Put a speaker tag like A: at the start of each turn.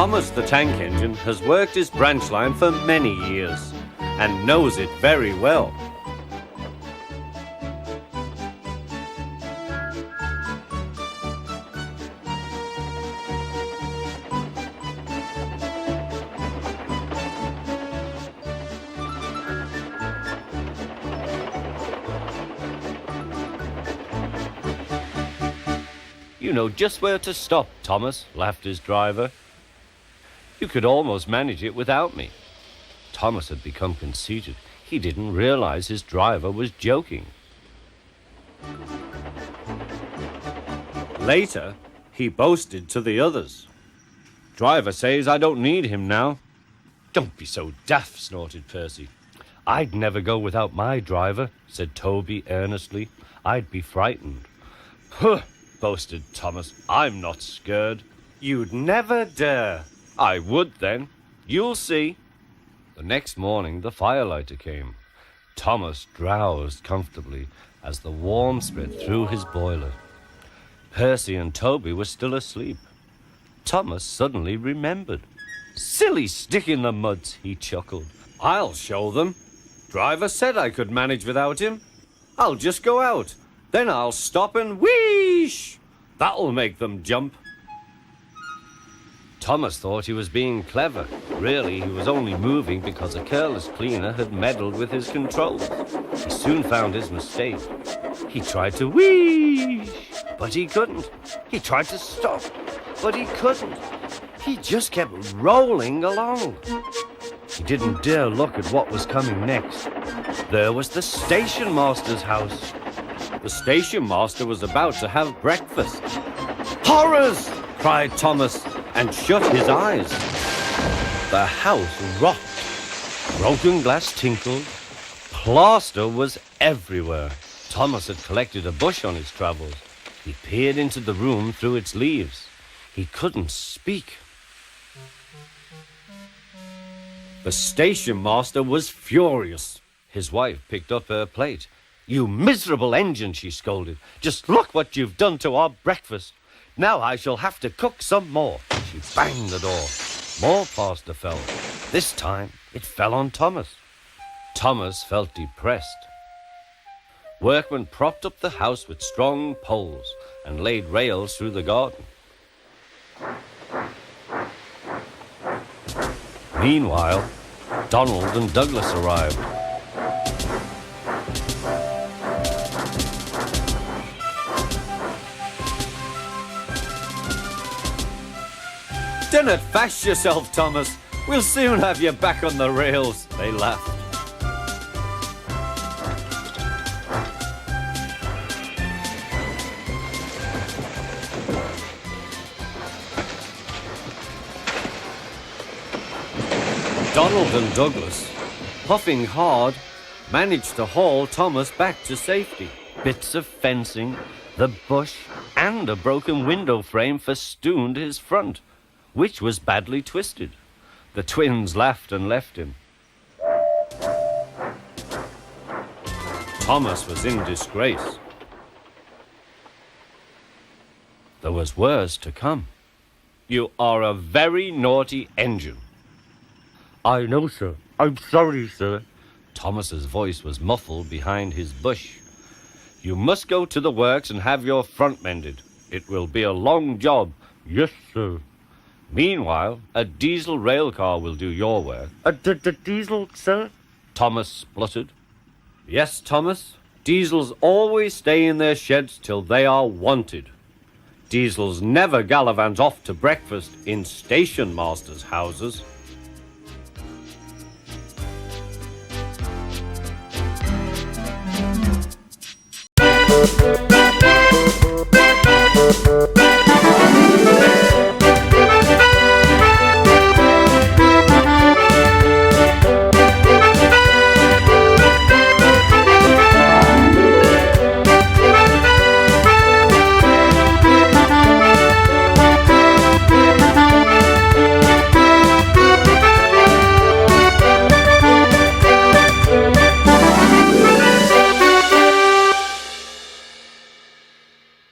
A: Thomas the Tank Engine has worked his branch line for many years and knows it very well. You know just where to stop, Thomas, laughed his driver. You could almost manage it without me. Thomas had become conceited. He didn't realize his driver was joking. Later, he boasted to the others. Driver says I don't need him now. Don't be so daft, snorted Percy. I'd never go without my driver, said Toby earnestly. I'd be frightened. Huh, boasted Thomas. I'm not scared. You'd never dare. I would then. You'll see. The next morning, the firelighter came. Thomas drowsed comfortably as the warmth spread through his boiler. Percy and Toby were still asleep. Thomas suddenly remembered. Silly stick in the mud, he chuckled. I'll show them. Driver said I could manage without him. I'll just go out. Then I'll stop and wheesh. That'll make them jump. Thomas thought he was being clever. Really, he was only moving because a careless cleaner had meddled with his controls. He soon found his mistake. He tried to whee, but he couldn't. He tried to stop, but he couldn't. He just kept rolling along. He didn't dare look at what was coming next. There was the station master's house. The station master was about to have breakfast. Horrors! Cried Thomas, and shut his eyes. The house rocked. Broken glass tinkled. Plaster was everywhere. Thomas had collected a bush on his travels. He peered into the room through its leaves. He couldn't speak. The station master was furious. His wife picked up her plate. You miserable engine, she scolded. Just look what you've done to our breakfast. Now I shall have to cook some more. She banged the door. More plaster fell. This time it fell on Thomas. Thomas felt depressed. Workmen propped up the house with strong poles and laid rails through the garden. Meanwhile, Donald and Douglas arrived. Don't fash yourself, Thomas. We'll soon have you back on the rails, they laughed. Donald and Douglas, puffing hard, managed to haul Thomas back to safety. Bits of fencing, the bush, and a broken window frame festooned his front, which was badly twisted. The twins laughed and left him. Thomas was in disgrace. There was worse to come. You are a very naughty engine. I know, sir. I'm sorry, sir. Thomas's voice was muffled behind his bush. You must go to the works and have your front mended. It will be a long job. Yes, sir. Meanwhile, a diesel rail car will do your work. The diesel, sir? Thomas spluttered. Yes, Thomas. Diesels always stay in their sheds till they are wanted. Diesels never gallivant off to breakfast in station masters' houses.